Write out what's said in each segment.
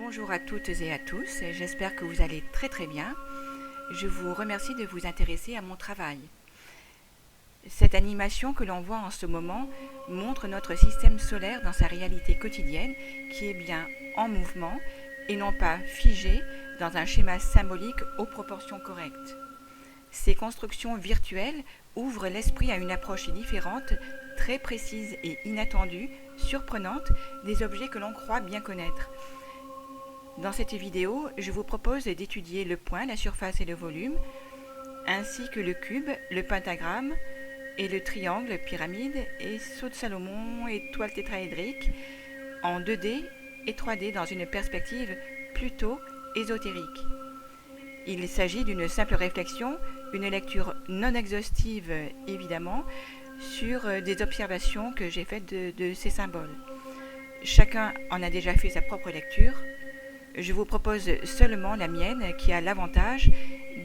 Bonjour à toutes et à tous, j'espère que vous allez très très bien. Je vous remercie de vous intéresser à mon travail. Cette animation que l'on voit en ce moment montre notre système solaire dans sa réalité quotidienne qui est bien en mouvement et non pas figé dans un schéma symbolique aux proportions correctes. Ces constructions virtuelles ouvrent l'esprit à une approche différente, très précise et inattendue, surprenante des objets que l'on croit bien connaître. Dans cette vidéo, je vous propose d'étudier le point, la surface et le volume, ainsi que le cube, le pentagramme et le triangle, pyramide et sceau de Salomon, étoile tétraédrique, en 2D et 3D dans une perspective plutôt ésotérique. Il s'agit d'une simple réflexion, une lecture non exhaustive évidemment, sur des observations que j'ai faites de ces symboles. Chacun en a déjà fait sa propre lecture. Je vous propose seulement la mienne qui a l'avantage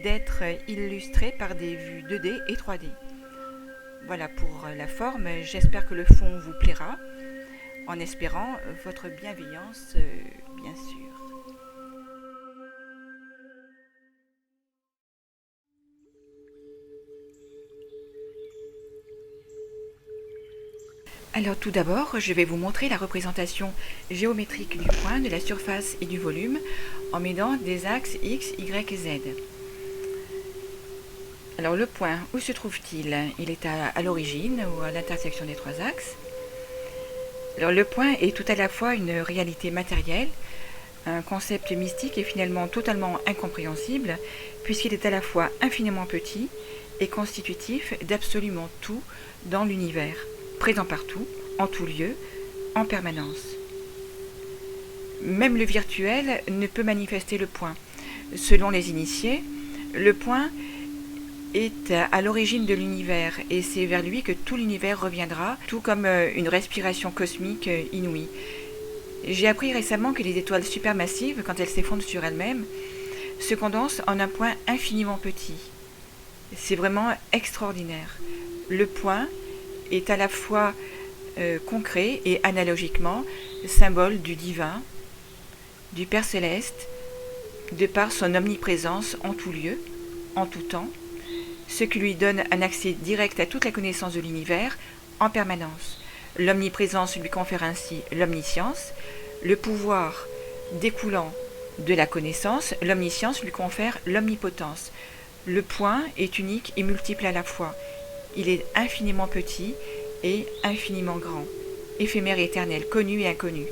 d'être illustrée par des vues 2D et 3D. Voilà pour la forme, j'espère que le fond vous plaira, en espérant votre bienveillance, bien sûr. Alors tout d'abord, je vais vous montrer la représentation géométrique du point, de la surface et du volume en mêlant des axes X, Y et Z. Alors le point, où se trouve-t-il? Il est à l'origine ou à l'intersection des trois axes. Alors le point est tout à la fois une réalité matérielle, un concept mystique et finalement totalement incompréhensible puisqu'il est à la fois infiniment petit et constitutif d'absolument tout dans l'univers, présent partout, en tout lieu, en permanence. Même le virtuel ne peut manifester le point. Selon les initiés, le point est à l'origine de l'univers et c'est vers lui que tout l'univers reviendra, tout comme une respiration cosmique inouïe. J'ai appris récemment que les étoiles supermassives, quand elles s'effondrent sur elles-mêmes, se condensent en un point infiniment petit. C'est vraiment extraordinaire. Le point est à la fois concret et analogiquement symbole du divin, du Père céleste, de par son omniprésence en tout lieu, en tout temps, ce qui lui donne un accès direct à toute la connaissance de l'univers en permanence. L'omniprésence lui confère ainsi l'omniscience, le pouvoir découlant de la connaissance, l'omniscience lui confère l'omnipotence. Le point est unique et multiple à la fois. Il est infiniment petit et infiniment grand, éphémère et éternel, connu et inconnu.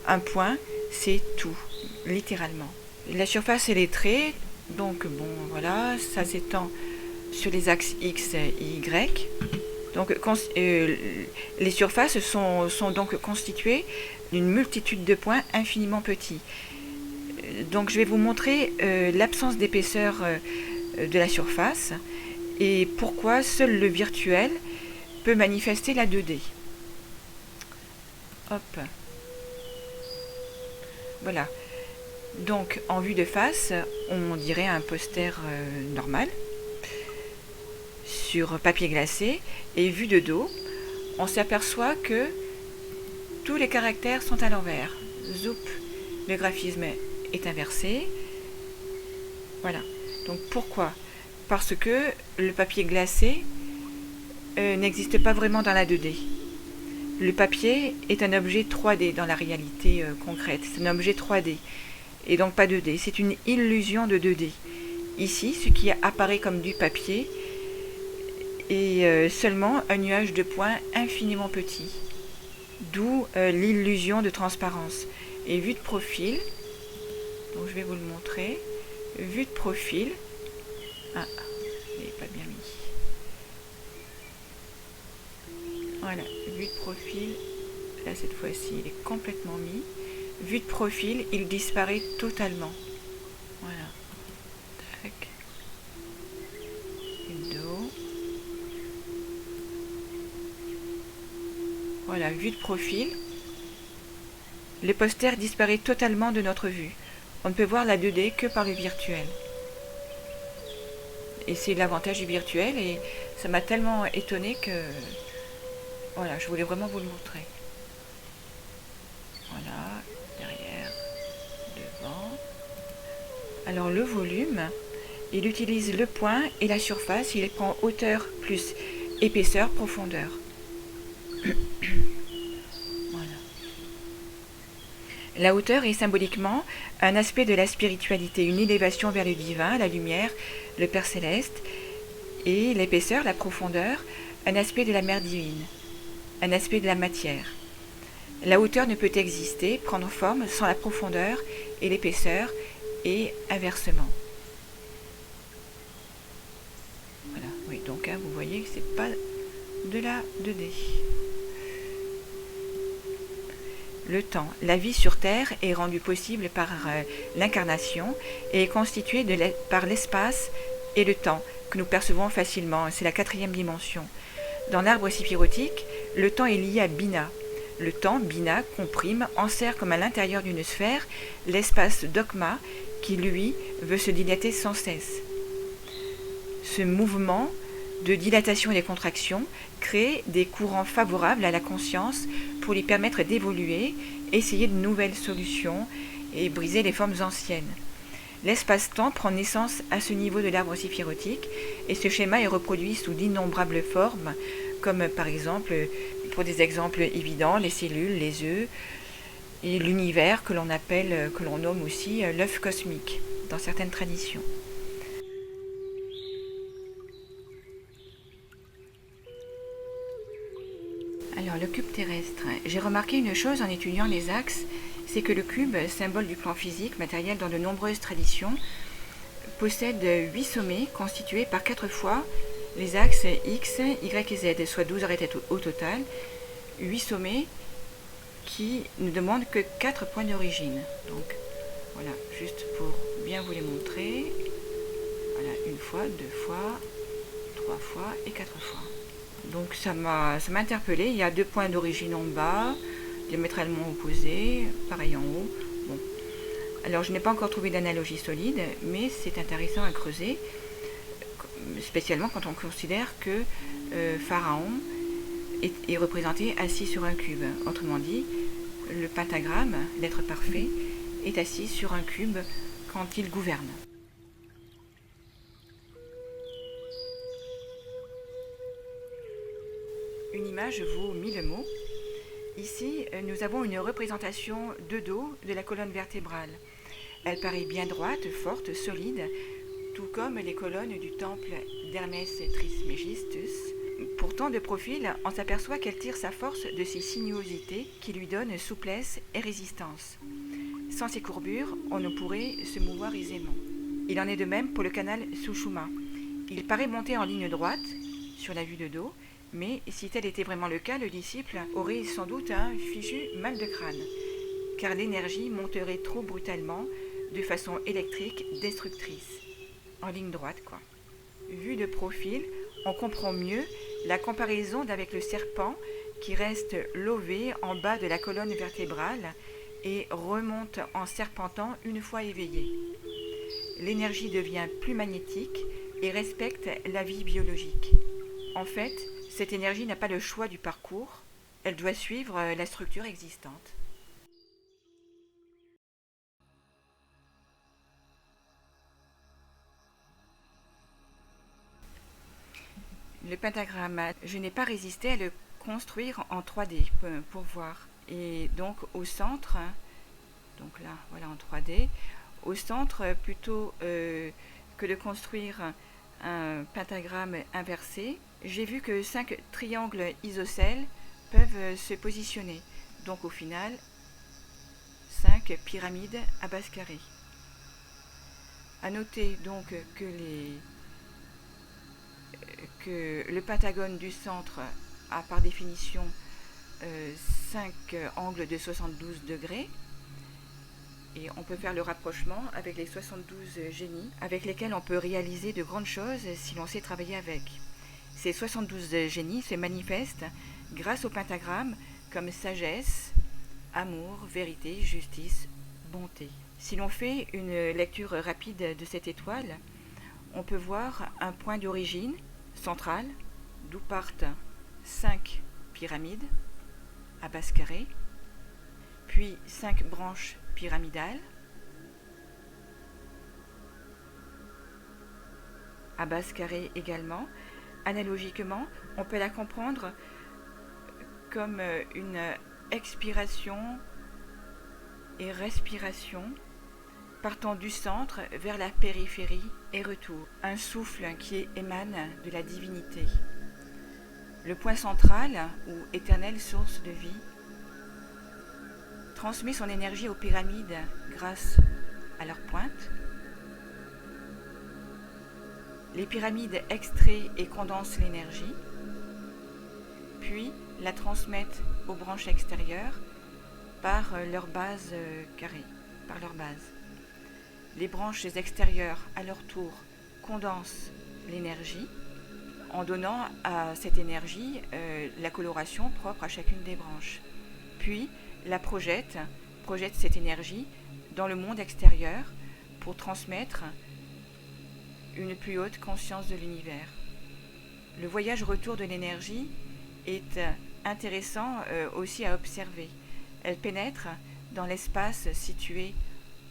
Un point, c'est tout, littéralement. La surface et les traits, donc bon, voilà, ça s'étend sur les axes X et Y. Donc, les surfaces sont donc constituées d'une multitude de points infiniment petits. Donc, je vais vous montrer l'absence d'épaisseur de la surface et pourquoi seul le virtuel peut manifester la 2D. Hop. Voilà. Donc, en vue de face, on dirait un poster normal sur papier glacé, et vu de dos, on s'aperçoit que tous les caractères sont à l'envers. Zoup, le graphisme est inversé. Voilà. Donc pourquoi? Parce que le papier glacé n'existe pas vraiment dans la 2D. Le papier est un objet 3D dans la réalité concrète. C'est un objet 3D et donc pas 2D. C'est une illusion de 2D. Ici, ce qui apparaît comme du papier est seulement un nuage de points infiniment petit. D'où l'illusion de transparence. Et vue de profil, donc je vais vous le montrer. Vue de profil. Ah, je l'ai pas bien mis. Voilà, vue de profil. Là, cette fois-ci, il est complètement mis. Vue de profil, il disparaît totalement. Voilà. Tac. Et le dos. Voilà, vue de profil. Le poster disparaît totalement de notre vue. On ne peut voir la 2D que par le virtuel. Et c'est l'avantage du virtuel et ça m'a tellement étonné que voilà, je voulais vraiment vous le montrer. Voilà, derrière, Alors le volume, il utilise le point et la surface, il prend hauteur plus épaisseur, profondeur. Voilà. La hauteur est symboliquement un aspect de la spiritualité, une élévation vers le divin, la lumière, le Père céleste, et l'épaisseur, la profondeur, un aspect de la mère divine, un aspect de la matière. La hauteur ne peut exister, prendre forme sans la profondeur et l'épaisseur, et inversement. Voilà, oui, donc vous voyez que c'est pas de la 2D. Le temps. La vie sur Terre est rendue possible par l'incarnation et est constituée par l'espace et le temps que nous percevons facilement. C'est la 4e dimension. Dans l'arbre séphirotique, le temps est lié à Bina. Le temps, Bina, comprime, enserre comme à l'intérieur d'une sphère l'espace Dogma qui, lui, veut se dilater sans cesse. Ce mouvement de dilatation et de contraction crée des courants favorables à la conscience pour lui permettre d'évoluer, essayer de nouvelles solutions et briser les formes anciennes. L'espace-temps prend naissance à ce niveau de l'arbre séphirotique et ce schéma est reproduit sous d'innombrables formes, comme par exemple, pour des exemples évidents, les cellules, les œufs et l'univers que l'on nomme aussi l'œuf cosmique dans certaines traditions. Alors le cube terrestre, j'ai remarqué une chose en étudiant les axes, c'est que le cube, symbole du plan physique, matériel dans de nombreuses traditions, possède 8 sommets constitués par 4 fois les axes X, Y et Z, soit 12 arêtes au total, 8 sommets qui ne demandent que 4 points d'origine. Donc voilà, juste pour bien vous les montrer, voilà, une fois, 2 fois, 3 fois et 4 fois. Donc ça m'a interpellé. Il y a 2 points d'origine en bas, diamétralement opposés, pareil en haut. Bon. Alors je n'ai pas encore trouvé d'analogie solide, mais c'est intéressant à creuser, spécialement quand on considère que Pharaon est représenté assis sur un cube. Autrement dit, le pentagramme, l'être parfait, est assis sur un cube quand il gouverne. Une image vaut 1000 mots. Ici, nous avons une représentation de dos de la colonne vertébrale. Elle paraît bien droite, forte, solide, tout comme les colonnes du temple d'Hermès Trismégistus. Pourtant, de profil, on s'aperçoit qu'elle tire sa force de ses sinuosités qui lui donnent souplesse et résistance. Sans ces courbures, on ne pourrait se mouvoir aisément. Il en est de même pour le canal Sushumna. Il paraît monter en ligne droite sur la vue de dos, mais si tel était vraiment le cas, le disciple aurait sans doute un fichu mal de crâne, car l'énergie monterait trop brutalement, de façon électrique destructrice. En ligne droite, quoi. Vu de profil, on comprend mieux la comparaison d'avec le serpent qui reste lové en bas de la colonne vertébrale et remonte en serpentant une fois éveillé. L'énergie devient plus magnétique et respecte la vie biologique. En fait, cette énergie n'a pas le choix du parcours, elle doit suivre la structure existante. Le pentagramme, je n'ai pas résisté à le construire en 3D pour voir. Et donc au centre, donc là voilà en 3D, au centre plutôt que de construire un pentagramme inversé, j'ai vu que 5 triangles isocèles peuvent se positionner. Donc au final, 5 pyramides à base carrée. A noter donc que le pentagone du centre a par définition 5 angles de 72 degrés. Et on peut faire le rapprochement avec les 72 génies, avec lesquels on peut réaliser de grandes choses si l'on sait travailler avec. Ces 72 génies se manifestent grâce au pentagramme comme sagesse, amour, vérité, justice, bonté. Si l'on fait une lecture rapide de cette étoile, on peut voir un point d'origine central, d'où partent 5 pyramides à base carrée, puis 5 branches pyramidales, à base carrée également. Analogiquement, on peut la comprendre comme une expiration et respiration partant du centre vers la périphérie et retour. Un souffle qui émane de la divinité. Le point central, ou éternelle source de vie, transmet son énergie aux pyramides grâce à leur pointe. Les pyramides extraient et condensent l'énergie, puis la transmettent aux branches extérieures par leur base carrée, par leur base. Les branches extérieures, à leur tour, condensent l'énergie en donnant à cette énergie la coloration propre à chacune des branches. Puis la projette cette énergie dans le monde extérieur pour transmettre une plus haute conscience de l'univers. Le voyage retour de l'énergie est intéressant aussi à observer. Elle pénètre dans l'espace situé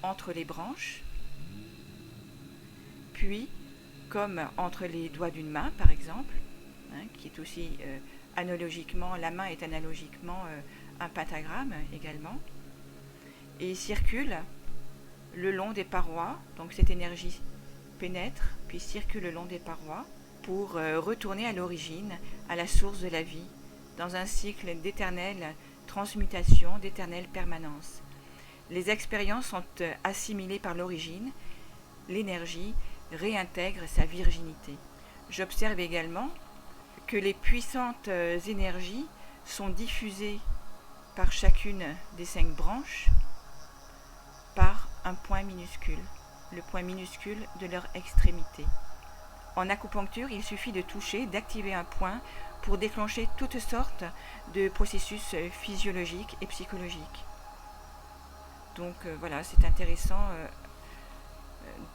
entre les branches, puis comme entre les doigts d'une main par exemple, qui est aussi analogiquement, la main est analogiquement un pentagramme également, et circule le long des parois, donc cette énergie pénètre, puis circule le long des parois pour retourner à l'origine, à la source de la vie, dans un cycle d'éternelle transmutation, d'éternelle permanence. Les expériences sont assimilées par l'origine, l'énergie réintègre sa virginité. J'observe également que les puissantes énergies sont diffusées par chacune des 5 branches par un point minuscule, le point minuscule de leur extrémité. En acupuncture, il suffit de toucher, d'activer un point pour déclencher toutes sortes de processus physiologiques et psychologiques. Donc voilà, c'est intéressant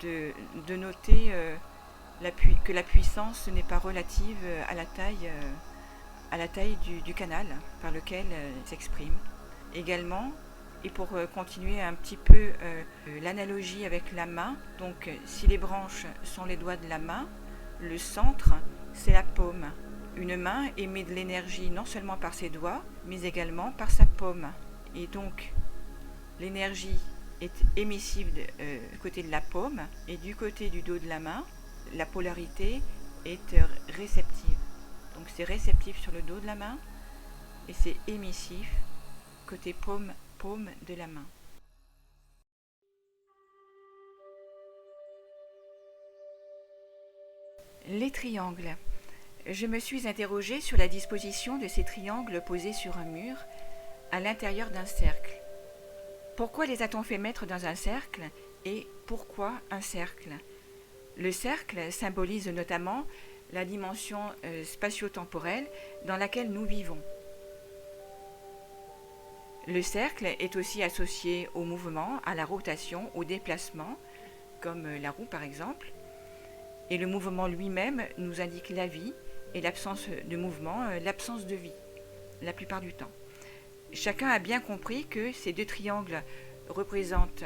de noter que la puissance n'est pas relative à la taille du canal par lequel elle s'exprime. Également, et pour continuer un petit peu l'analogie avec la main, donc si les branches sont les doigts de la main, le centre c'est la paume. Une main émet de l'énergie non seulement par ses doigts, mais également par sa paume. Et donc l'énergie est émissive du côté de la paume, et du côté du dos de la main, la polarité est réceptive. Donc c'est réceptif sur le dos de la main et c'est émissif côté paume de la main. Les triangles. Je me suis interrogée sur la disposition de ces triangles posés sur un mur à l'intérieur d'un cercle. Pourquoi les a-t-on fait mettre dans un cercle et pourquoi un cercle ? Le cercle symbolise notamment la dimension spatio-temporelle dans laquelle nous vivons. Le cercle est aussi associé au mouvement, à la rotation, au déplacement, comme la roue par exemple. Et le mouvement lui-même nous indique la vie et l'absence de mouvement, l'absence de vie, la plupart du temps. Chacun a bien compris que ces 2 triangles représentent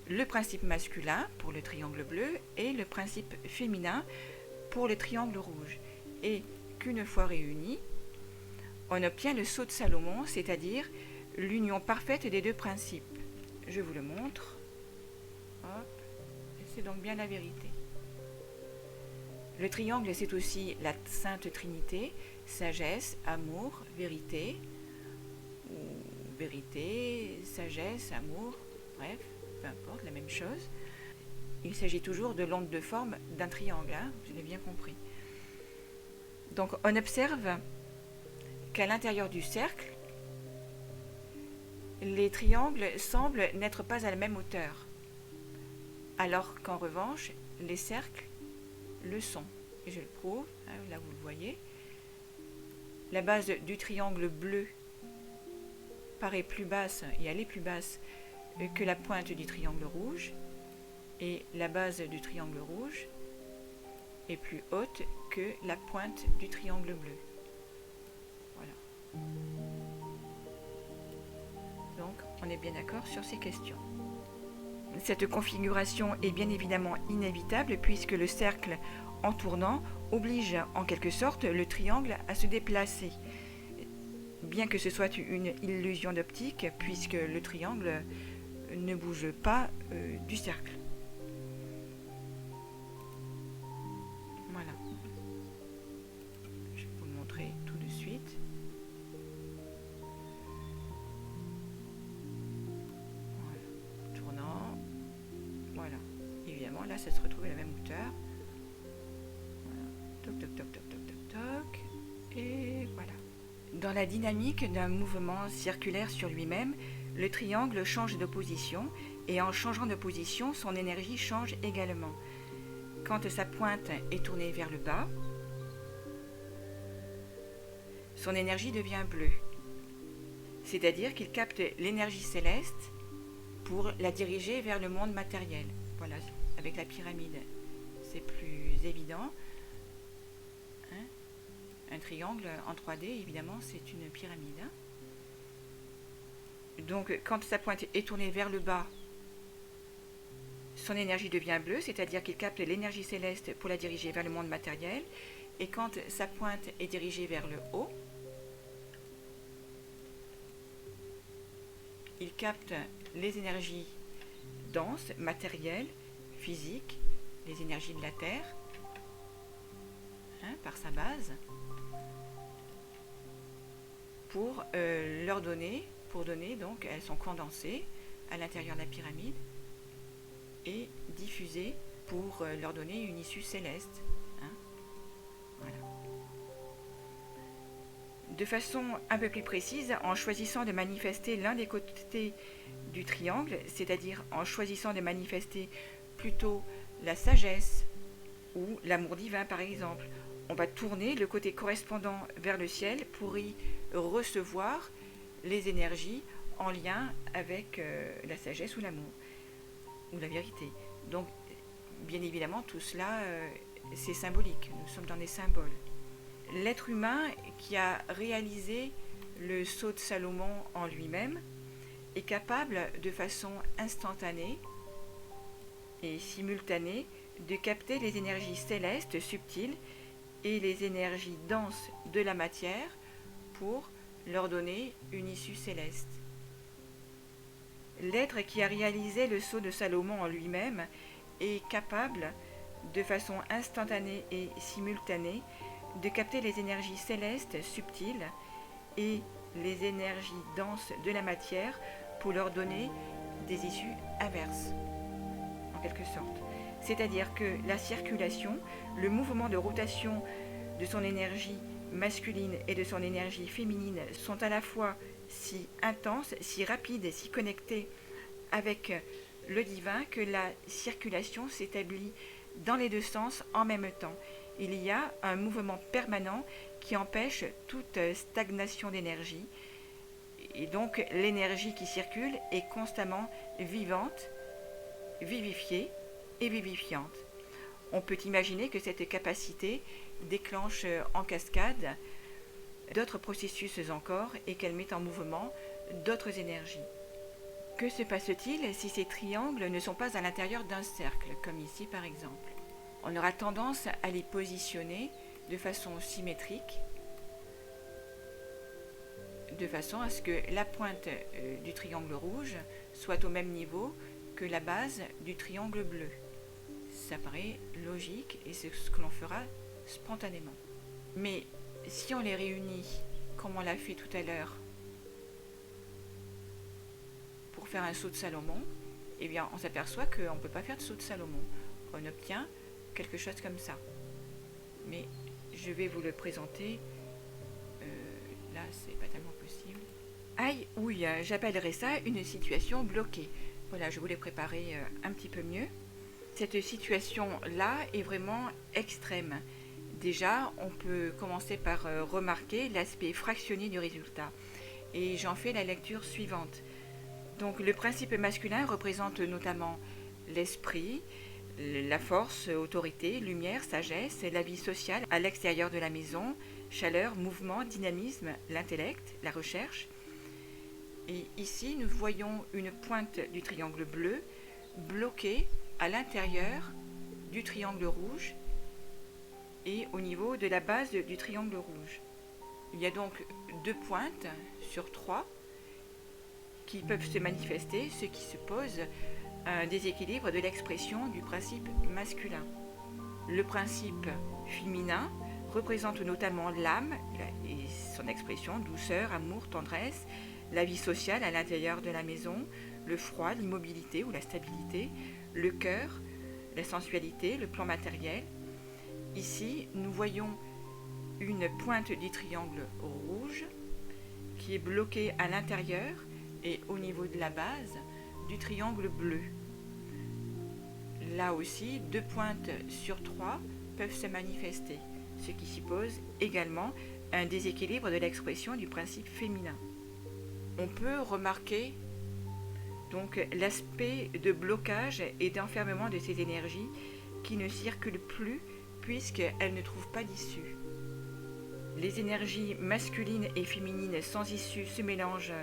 le principe masculin pour le triangle bleu et le principe féminin pour le triangle rouge. Et qu'une fois réunis, on obtient le sceau de Salomon, c'est-à-dire l'union parfaite des 2 principes. Je vous le montre. Hop. C'est donc bien la vérité. Le triangle, c'est aussi la Sainte Trinité, sagesse, amour, vérité, ou vérité, sagesse, amour, bref, peu importe, la même chose. Il s'agit toujours de l'onde de forme d'un triangle, vous avez bien compris. Donc on observe qu'à l'intérieur du cercle, les triangles semblent n'être pas à la même hauteur, alors qu'en revanche, les cercles le sont. Et je le prouve, là vous le voyez. La base du triangle bleu paraît plus basse, et elle est plus basse que la pointe du triangle rouge, et la base du triangle rouge est plus haute que la pointe du triangle bleu. Voilà. Donc, on est bien d'accord sur ces questions. Cette configuration est bien évidemment inévitable puisque le cercle en tournant, oblige en quelque sorte le triangle à se déplacer, bien que ce soit une illusion d'optique, puisque le triangle ne bouge pas du cercle. Voilà. Je vais vous le montrer tout de suite. Voilà. Tournant. Voilà. Évidemment, là, ça se retrouve à la même hauteur. Voilà. Toc, toc, toc, toc, toc, toc, toc. Et voilà. Dans la dynamique d'un mouvement circulaire sur lui-même, le triangle change de position et en changeant de position, son énergie change également. Quand sa pointe est tournée vers le bas, son énergie devient bleue. C'est-à-dire qu'il capte l'énergie céleste pour la diriger vers le monde matériel. Voilà, avec la pyramide, c'est plus évident. Hein? Un triangle en 3D, évidemment, c'est une pyramide. Hein? Donc, quand sa pointe est tournée vers le bas, son énergie devient bleue, c'est-à-dire qu'il capte l'énergie céleste pour la diriger vers le monde matériel. Et quand sa pointe est dirigée vers le haut, il capte les énergies denses, matérielles, physiques, les énergies de la Terre, hein, par sa base, pour leur donner, donc elles sont condensées à l'intérieur de la pyramide et diffusées pour leur donner une issue céleste. Hein. Voilà. De façon un peu plus précise, en choisissant de manifester l'un des côtés du triangle, c'est-à-dire en choisissant de manifester plutôt la sagesse ou l'amour divin par exemple, on va tourner le côté correspondant vers le ciel pour y recevoir les énergies en lien avec la sagesse ou l'amour, ou la vérité. Donc, bien évidemment, tout cela, c'est symbolique. Nous sommes dans des symboles. L'être humain qui a réalisé le sceau de Salomon en lui-même est capable de façon instantanée et simultanée de capter les énergies célestes subtiles et les énergies denses de la matière pour leur donner une issue céleste. L'être qui a réalisé le sceau de Salomon en lui-même est capable, de façon instantanée et simultanée, de capter les énergies célestes subtiles et les énergies denses de la matière pour leur donner des issues inverses, en quelque sorte. C'est-à-dire que la circulation, le mouvement de rotation de son énergie masculine et de son énergie féminine sont à la fois si intenses, si rapides et si connectés avec le divin que la circulation s'établit dans les deux sens en même temps. Il y a un mouvement permanent qui empêche toute stagnation d'énergie. Et donc l'énergie qui circule est constamment vivante, vivifiée et vivifiante. On peut imaginer que cette capacité déclenche en cascade d'autres processus encore et qu'elle met en mouvement d'autres énergies. Que se passe-t-il si ces triangles ne sont pas à l'intérieur d'un cercle, comme ici par exemple? On aura tendance à les positionner de façon symétrique, de façon à ce que la pointe du triangle rouge soit au même niveau que la base du triangle bleu. Ça paraît logique et c'est ce que l'on fera spontanément. Mais si on les réunit, comme on l'a fait tout à l'heure, pour faire un sceau de Salomon, eh bien on s'aperçoit qu'on ne peut pas faire de sceau de Salomon. On obtient quelque chose comme ça. Mais je vais vous le présenter. Là, c'est pas tellement possible. Aïe, oui, j'appellerais ça une situation bloquée. Voilà, je voulais préparer un petit peu mieux. Cette situation-là est vraiment extrême. Déjà, on peut commencer par remarquer l'aspect fractionné du résultat. Et j'en fais la lecture suivante. Donc, le principe masculin représente notamment l'esprit, la force, autorité, lumière, sagesse, la vie sociale à l'extérieur de la maison, chaleur, mouvement, dynamisme, l'intellect, la recherche. Et ici, nous voyons une pointe du triangle bleu bloquée à l'intérieur du triangle rouge et au niveau de la base du triangle rouge. Il y a donc 2 pointes sur 3 qui peuvent se manifester, ce qui suppose un déséquilibre de l'expression du principe masculin. Le principe féminin représente notamment l'âme et son expression, douceur, amour, tendresse, la vie sociale à l'intérieur de la maison, le froid, l'immobilité ou la stabilité, le cœur, la sensualité, le plan matériel. Ici, nous voyons une pointe du triangle rouge qui est bloquée à l'intérieur et au niveau de la base du triangle bleu. Là aussi, 2 pointes sur 3 peuvent se manifester, ce qui suppose également un déséquilibre de l'expression du principe féminin. On peut remarquer donc l'aspect de blocage et d'enfermement de ces énergies qui ne circulent plus puisqu'elles ne trouvent pas d'issue. Les énergies masculines et féminines sans issue se mélangent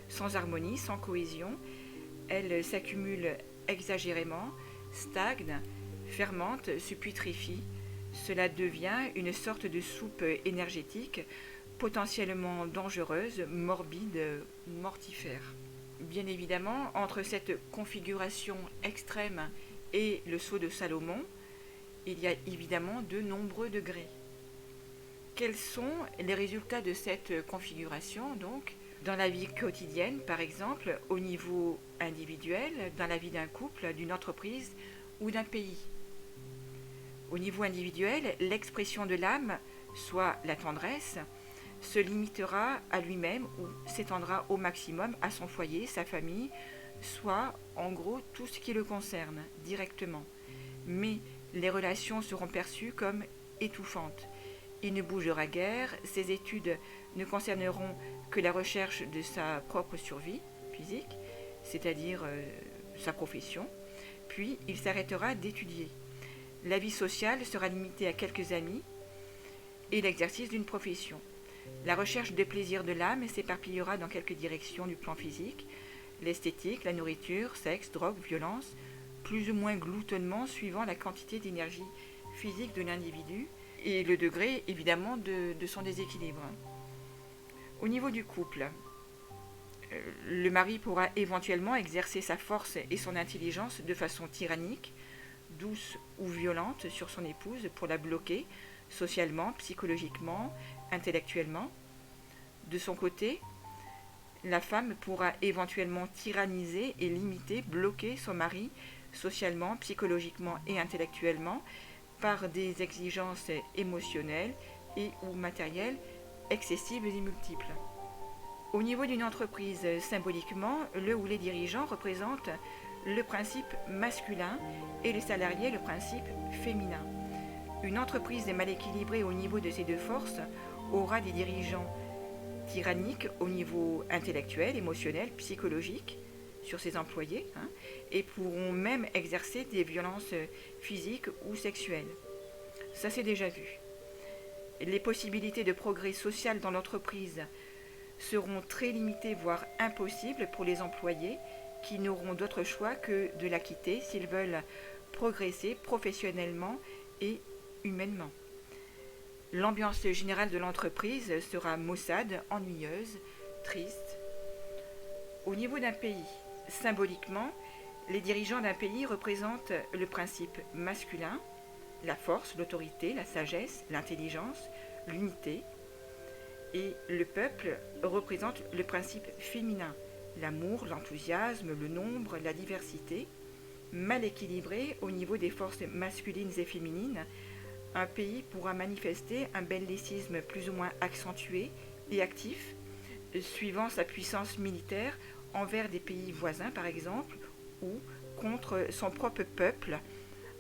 sans harmonie, sans cohésion. Elles s'accumulent exagérément, stagnent, fermentent, se putréfient. Cela devient une sorte de soupe énergétique potentiellement dangereuse, morbide, mortifère. Bien évidemment, entre cette configuration extrême et le sceau de Salomon, il y a évidemment de nombreux degrés. Quels sont les résultats de cette configuration donc dans la vie quotidienne, par exemple, au niveau individuel, dans la vie d'un couple, d'une entreprise ou d'un pays? Au niveau individuel, l'expression de l'âme, soit la tendresse, se limitera à lui-même ou s'étendra au maximum à son foyer, sa famille, soit en gros tout ce qui le concerne directement. Mais les relations seront perçues comme étouffantes. Il ne bougera guère, ses études ne concerneront que la recherche de sa propre survie physique, c'est-à-dire sa profession, puis il s'arrêtera d'étudier. La vie sociale sera limitée à quelques amis et l'exercice d'une profession. La recherche de plaisir de l'âme s'éparpillera dans quelques directions du plan physique, l'esthétique, la nourriture, sexe, drogue, violence, plus ou moins gloutonnement suivant la quantité d'énergie physique de l'individu et le degré évidemment de son déséquilibre. Au niveau du couple, le mari pourra éventuellement exercer sa force et son intelligence de façon tyrannique, douce ou violente sur son épouse pour la bloquer socialement, psychologiquement, intellectuellement. De son côté, la femme pourra éventuellement tyranniser et limiter, bloquer son mari socialement, psychologiquement et intellectuellement par des exigences émotionnelles et ou matérielles excessives et multiples. Au niveau d'une entreprise, symboliquement, le ou les dirigeants représentent le principe masculin et les salariés le principe féminin. Une entreprise mal équilibrée au niveau de ces deux forces aura des dirigeants tyranniques au niveau intellectuel, émotionnel, psychologique sur ses employés et pourront même exercer des violences physiques ou sexuelles. Ça c'est déjà vu. Les possibilités de progrès social dans l'entreprise seront très limitées, voire impossibles pour les employés qui n'auront d'autre choix que de la quitter s'ils veulent progresser professionnellement et humainement. L'ambiance générale de l'entreprise sera maussade, ennuyeuse, triste. Au niveau d'un pays, symboliquement, les dirigeants d'un pays représentent le principe masculin, la force, l'autorité, la sagesse, l'intelligence, l'unité, et le peuple représente le principe féminin, l'amour, l'enthousiasme, le nombre, la diversité. Mal équilibré au niveau des forces masculines et féminines, un pays pourra manifester un bellicisme plus ou moins accentué et actif, suivant sa puissance militaire envers des pays voisins par exemple, ou contre son propre peuple,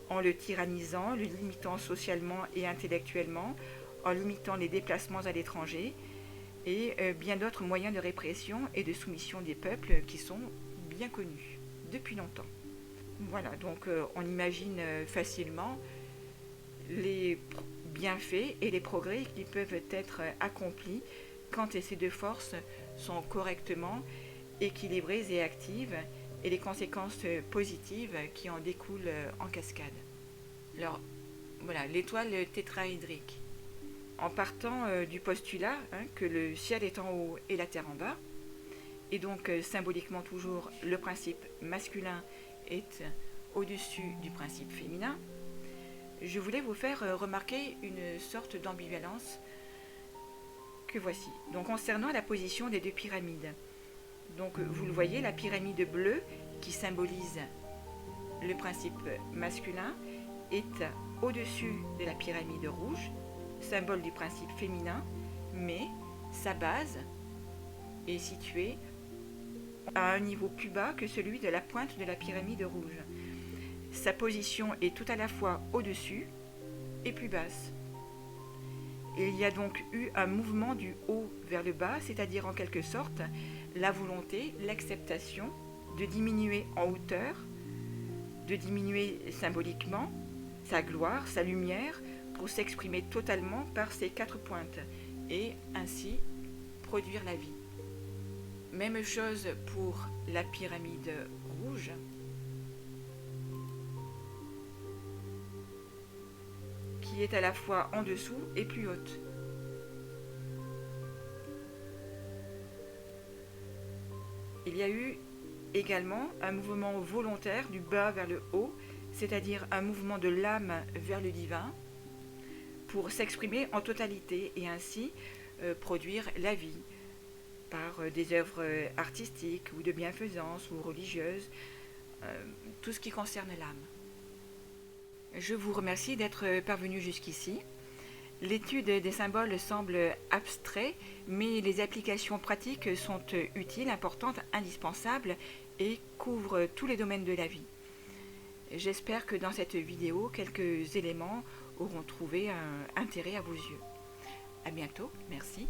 en le tyrannisant, le limitant socialement et intellectuellement, en limitant les déplacements à l'étranger, et bien d'autres moyens de répression et de soumission des peuples qui sont bien connus depuis longtemps. Voilà, donc on imagine facilement les bienfaits et les progrès qui peuvent être accomplis quand ces deux forces sont correctement équilibrées et actives, et les conséquences positives qui en découlent en cascade. Alors, Voilà, l'étoile tétraédrique. En partant du postulat que le ciel est en haut et la terre en bas, et donc symboliquement toujours le principe masculin est au-dessus du principe féminin, je voulais vous faire remarquer une sorte d'ambivalence que voici. Donc concernant la position des deux pyramides, donc vous le voyez, la pyramide bleue qui symbolise le principe masculin est au-dessus de la pyramide rouge, symbole du principe féminin, mais sa base est située à un niveau plus bas que celui de la pointe de la pyramide rouge. Sa position est tout à la fois au-dessus et plus basse. Il y a donc eu un mouvement du haut vers le bas, c'est-à-dire en quelque sorte la volonté, l'acceptation de diminuer en hauteur, de diminuer symboliquement sa gloire, sa lumière, pour s'exprimer totalement par ses quatre pointes et ainsi produire la vie. Même chose pour la pyramide rouge. Qui est à la fois en dessous et plus haute. Il y a eu également un mouvement volontaire du bas vers le haut, c'est-à-dire un mouvement de l'âme vers le divin, pour s'exprimer en totalité et ainsi produire la vie par des œuvres artistiques ou de bienfaisance ou religieuses, tout ce qui concerne l'âme. Je vous remercie d'être parvenu jusqu'ici. L'étude des symboles semble abstrait, mais les applications pratiques sont utiles, importantes, indispensables et couvrent tous les domaines de la vie. J'espère que dans cette vidéo, quelques éléments auront trouvé un intérêt à vos yeux. À bientôt, merci.